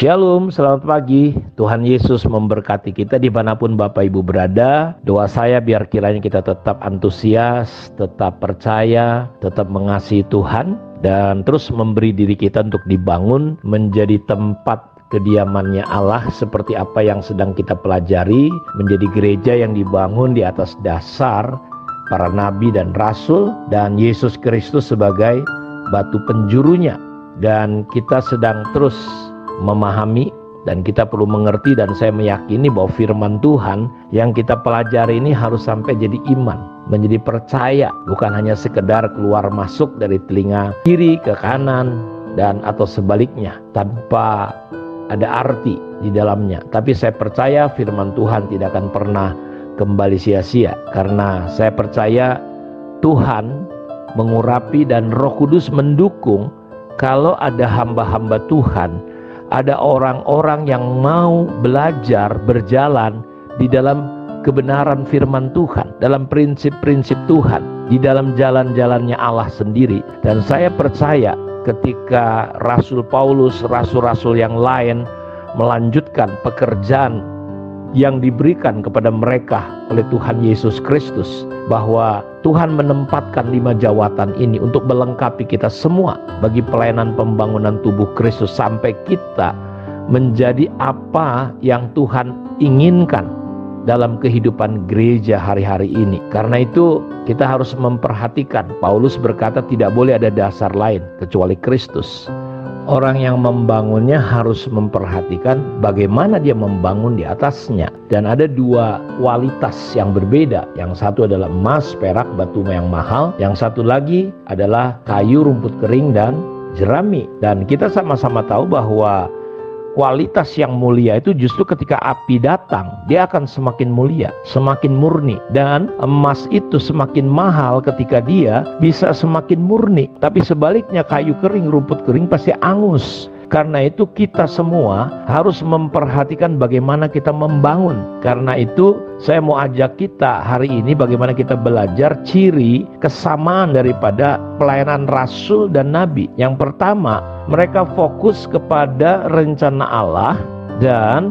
Shalom, selamat pagi. Tuhan Yesus memberkati kita dimanapun Bapak Ibu berada. Doa saya biar kiranya kita tetap antusias, tetap percaya, tetap mengasihi Tuhan, dan terus memberi diri kita untuk dibangun menjadi tempat kediamannya Allah seperti apa yang sedang kita pelajari, menjadi gereja yang dibangun di atas dasar para nabi dan rasul dan Yesus Kristus sebagai batu penjurunya. Dan kita sedang terus memahami dan kita perlu mengerti, dan saya meyakini bahwa firman Tuhan yang kita pelajari ini harus sampai jadi iman, menjadi percaya, bukan hanya sekedar keluar masuk dari telinga kiri ke kanan dan atau sebaliknya tanpa ada arti di dalamnya. Tapi saya percaya firman Tuhan tidak akan pernah kembali sia-sia, karena saya percaya Tuhan mengurapi dan Roh Kudus mendukung kalau ada hamba-hamba Tuhan, ada orang-orang yang mau belajar berjalan di dalam kebenaran firman Tuhan, dalam prinsip-prinsip Tuhan, di dalam jalan-jalannya Allah sendiri. Dan saya percaya ketika Rasul Paulus, rasul-rasul yang lain melanjutkan pekerjaan yang diberikan kepada mereka oleh Tuhan Yesus Kristus, bahwa Tuhan menempatkan 5 jawatan ini untuk melengkapi kita semua bagi pelayanan pembangunan tubuh Kristus sampai kita menjadi apa yang Tuhan inginkan dalam kehidupan gereja hari-hari ini. Karena itu kita harus memperhatikan, Paulus berkata tidak boleh ada dasar lain kecuali Kristus. Orang yang membangunnya harus memperhatikan bagaimana dia membangun di atasnya. Dan ada 2 kualitas yang berbeda. Yang satu adalah emas, perak, batu yang mahal. Yang satu lagi adalah kayu, rumput kering, dan jerami. Dan kita sama-sama tahu bahwa kualitas yang mulia itu justru ketika api datang, dia akan semakin mulia, semakin murni. Dan emas itu semakin mahal ketika dia bisa semakin murni. Tapi sebaliknya kayu kering, rumput kering pasti angus. Karena itu kita semua harus memperhatikan bagaimana kita membangun. Karena itu saya mau ajak kita hari ini bagaimana kita belajar ciri kesamaan daripada pelayanan rasul dan nabi. Yang pertama, mereka fokus kepada rencana Allah dan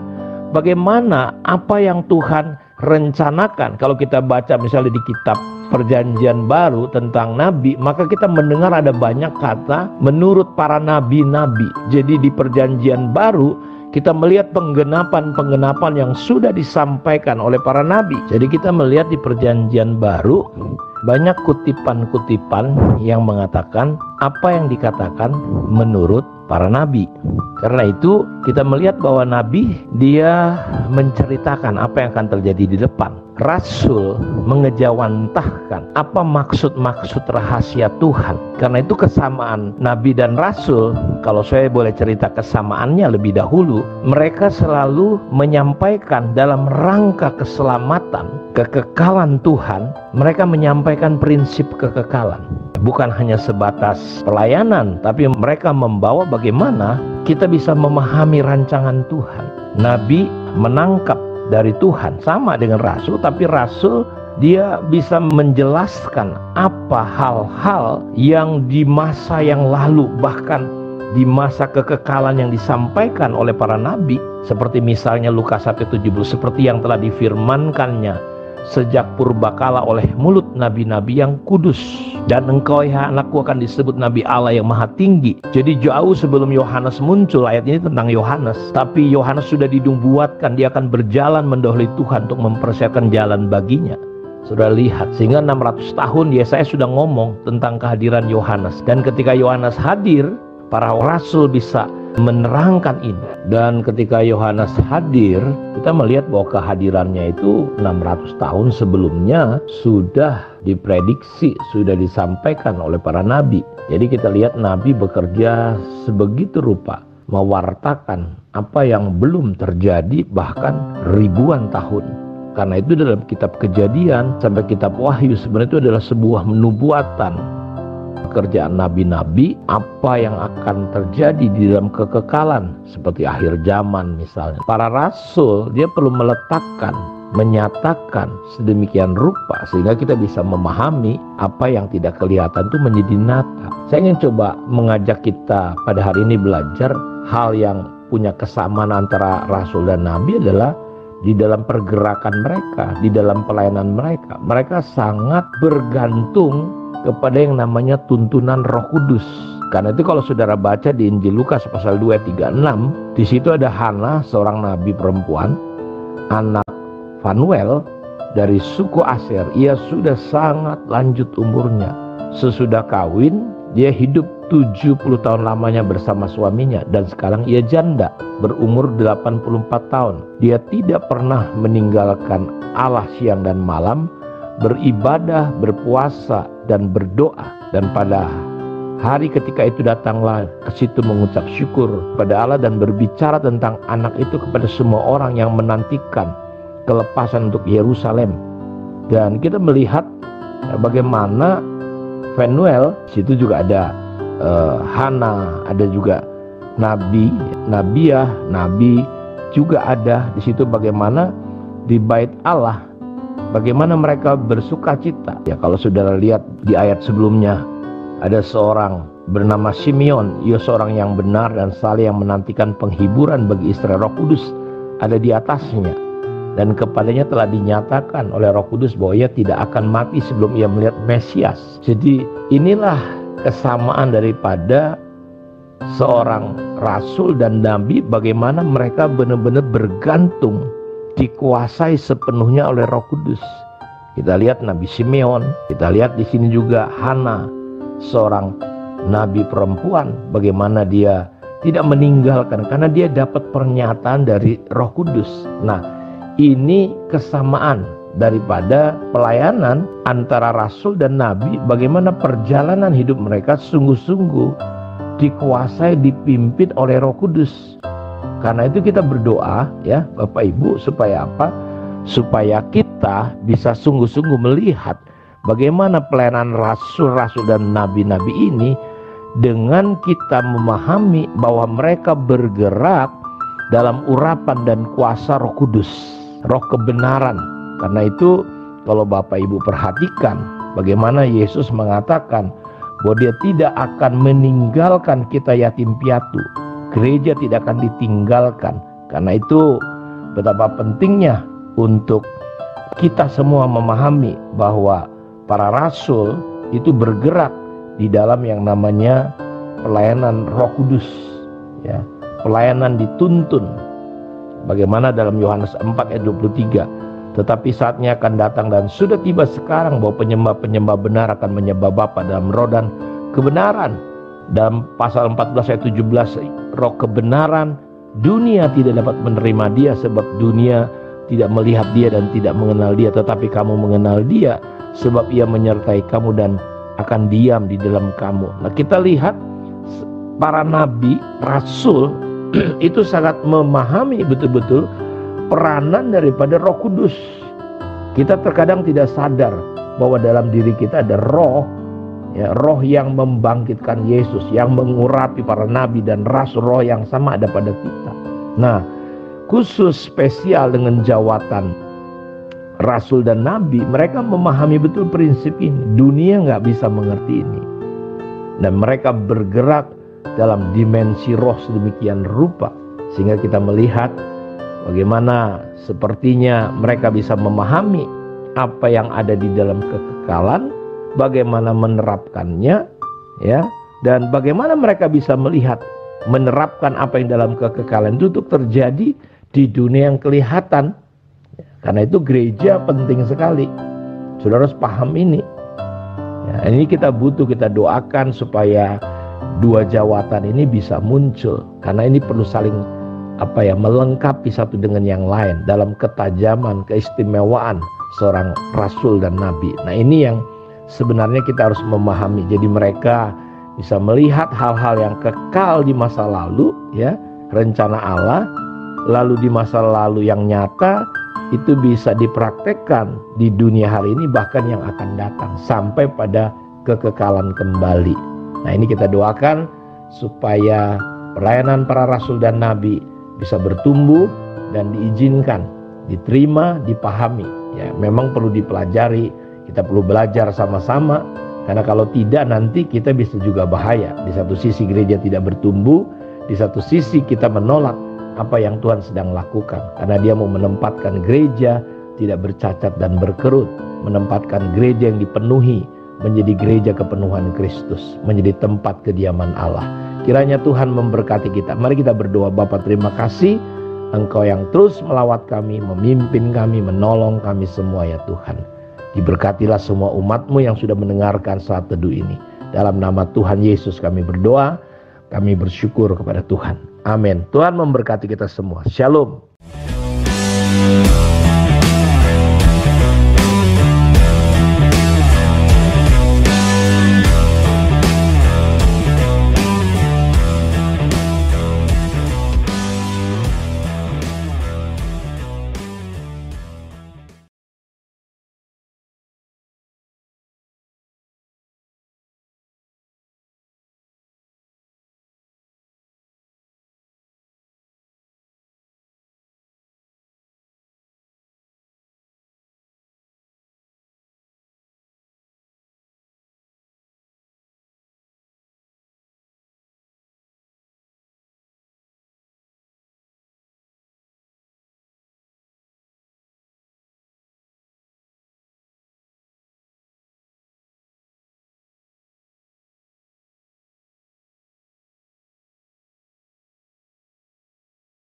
bagaimana apa yang Tuhan rencanakan. Kalau kita baca misalnya di kitab Perjanjian Baru tentang nabi, maka kita mendengar ada banyak kata menurut para nabi-nabi. Jadi di Perjanjian Baru kita melihat penggenapan-penggenapan yang sudah disampaikan oleh para nabi. Jadi kita melihat di Perjanjian Baru banyak kutipan-kutipan yang mengatakan apa yang dikatakan menurut para nabi. Karena itu kita melihat bahwa nabi dia menceritakan apa yang akan terjadi di depan. Rasul mengejawantahkan apa maksud-maksud rahasia Tuhan. Karena itu kesamaan nabi dan rasul, kalau saya boleh cerita kesamaannya lebih dahulu, mereka selalu menyampaikan dalam rangka keselamatan, kekekalan Tuhan. Mereka menyampaikan prinsip kekekalan. Bukan hanya sebatas pelayanan, tapi mereka membawa bagaimana kita bisa memahami rancangan Tuhan. Nabi menangkap dari Tuhan sama dengan rasul, tapi rasul dia bisa menjelaskan apa hal-hal yang di masa yang lalu, bahkan di masa kekekalan yang disampaikan oleh para nabi, seperti misalnya Lukas 1:70, seperti yang telah difirmankannya sejak purbakala oleh mulut nabi-nabi yang kudus. Dan engkau ya anakku akan disebut nabi Allah yang maha tinggi. Jadi jauh sebelum Yohanes muncul, ayat ini tentang Yohanes, tapi Yohanes sudah dinubuatkan dia akan berjalan mendahului Tuhan untuk mempersiapkan jalan baginya. Sudah lihat, sehingga 600 tahun Yesaya sudah ngomong tentang kehadiran Yohanes. Dan ketika Yohanes hadir, para rasul bisa menerangkan ini. Dan ketika Yohanes hadir, kita melihat bahwa kehadirannya itu 600 tahun sebelumnya sudah diprediksi, sudah disampaikan oleh para nabi. Jadi kita lihat nabi bekerja sebegitu rupa, mewartakan apa yang belum terjadi bahkan ribuan tahun. Karena itu dalam kitab Kejadian sampai kitab Wahyu sebenarnya itu adalah sebuah nubuatan. Pekerjaan nabi-nabi, apa yang akan terjadi di dalam kekekalan seperti akhir zaman misalnya. Para rasul dia perlu meletakkan, menyatakan sedemikian rupa sehingga kita bisa memahami apa yang tidak kelihatan itu menjadi nyata. Saya ingin coba mengajak kita pada hari ini belajar hal yang punya kesamaan antara rasul dan nabi adalah di dalam pergerakan mereka, di dalam pelayanan mereka. Mereka sangat bergantung kepada yang namanya tuntunan Roh Kudus. Karena itu kalau saudara baca di Injil Lukas pasal 2 ayat 36, di situ ada Hana, seorang nabi perempuan, anak Fanuel dari suku Aser. Ia sudah sangat lanjut umurnya. Sesudah kawin, dia hidup 70 tahun lamanya bersama suaminya, dan sekarang ia janda berumur 84 tahun. Dia tidak pernah meninggalkan Allah siang dan malam, beribadah, berpuasa, dan berdoa. Dan pada hari ketika itu datanglah ke situ mengucap syukur pada Allah dan berbicara tentang anak itu kepada semua orang yang menantikan kelepasan untuk Yerusalem. Dan kita melihat bagaimana Fanuel, situ juga ada Hana, ada juga nabi, nabiah, nabi juga ada di situ. Bagaimana di bait Allah, bagaimana mereka bersuka cita. Ya, kalau saudara lihat di ayat sebelumnya, ada seorang bernama Simeon. Ia seorang yang benar dan saleh yang menantikan penghiburan bagi Israel. Roh Kudus ada di atasnya, dan kepadanya telah dinyatakan oleh Roh Kudus bahwa ia tidak akan mati sebelum ia melihat Mesias. Jadi inilah kesamaan daripada seorang rasul dan nabi, bagaimana mereka benar-benar bergantung, dikuasai sepenuhnya oleh Roh Kudus. Kita lihat Nabi Simeon, kita lihat di sini juga Hana, seorang nabi perempuan, bagaimana dia tidak meninggalkan karena dia dapat pernyataan dari Roh Kudus. Nah, ini kesamaan daripada pelayanan antara rasul dan nabi, bagaimana perjalanan hidup mereka sungguh-sungguh dikuasai, dipimpin oleh Roh Kudus. Karena itu kita berdoa ya Bapak Ibu, supaya apa? Supaya kita bisa sungguh-sungguh melihat bagaimana pelayanan rasul-rasul dan nabi-nabi ini, dengan kita memahami bahwa mereka bergerak dalam urapan dan kuasa Roh Kudus, Roh kebenaran. Karena itu kalau Bapak Ibu perhatikan bagaimana Yesus mengatakan bahwa dia tidak akan meninggalkan kita yatim piatu. Gereja tidak akan ditinggalkan. Karena itu betapa pentingnya untuk kita semua memahami bahwa para rasul itu bergerak di dalam yang namanya pelayanan Roh Kudus, ya, pelayanan dituntun. Bagaimana dalam Yohanes 4 ayat 23, tetapi saatnya akan datang dan sudah tiba sekarang bahwa penyembah-penyembah benar akan menyembah Bapa dalam roh dan kebenaran. Dalam pasal 14 ayat 17, roh kebenaran, dunia tidak dapat menerima dia sebab dunia tidak melihat dia dan tidak mengenal dia, tetapi kamu mengenal dia sebab ia menyertai kamu dan akan diam di dalam kamu. Nah, kita lihat para nabi, rasul itu sangat memahami betul-betul peranan daripada Roh Kudus. Kita terkadang tidak sadar bahwa dalam diri kita ada roh, ya, roh yang membangkitkan Yesus, yang mengurapi para nabi dan rasul. Roh yang sama ada pada kita. Nah, khusus spesial dengan jawatan rasul dan nabi, mereka memahami betul prinsip ini. Dunia nggak bisa mengerti ini, dan mereka bergerak dalam dimensi roh sedemikian rupa sehingga kita melihat bagaimana sepertinya mereka bisa memahami apa yang ada di dalam kekekalan, bagaimana menerapkannya, ya, dan bagaimana mereka bisa melihat menerapkan apa yang dalam kekekalan itu untuk terjadi di dunia yang kelihatan. Karena itu gereja penting sekali. Saudara harus paham ini. Ya, ini kita butuh, kita doakan supaya dua jawatan ini bisa muncul. Karena ini perlu saling melengkapi satu dengan yang lain dalam ketajaman, keistimewaan seorang rasul dan nabi. Nah, ini yang sebenarnya kita harus memahami. Jadi mereka bisa melihat hal-hal yang kekal di masa lalu, ya, rencana Allah, lalu di masa lalu yang nyata itu bisa dipraktekkan di dunia hari ini, bahkan yang akan datang sampai pada kekekalan kembali. Nah, ini kita doakan supaya pelayanan para rasul dan nabi bisa bertumbuh dan diizinkan, diterima, dipahami. Ya, memang perlu dipelajari, kita perlu belajar sama-sama, karena kalau tidak nanti kita bisa juga bahaya. Di satu sisi gereja tidak bertumbuh, Di satu sisi kita menolak apa yang Tuhan sedang lakukan, karena Dia mau menempatkan gereja tidak bercacat dan berkerut, menempatkan gereja yang dipenuhi menjadi gereja kepenuhan Kristus, menjadi tempat kediaman Allah. Kiranya Tuhan memberkati kita. Mari kita berdoa. Bapa, terima kasih Engkau yang terus melawat kami, memimpin kami, menolong kami semua ya Tuhan. Diberkatilah semua umat-Mu yang sudah mendengarkan saat teduh ini. Dalam nama Tuhan Yesus kami berdoa, kami bersyukur kepada Tuhan. Amin. Tuhan memberkati kita semua. Shalom.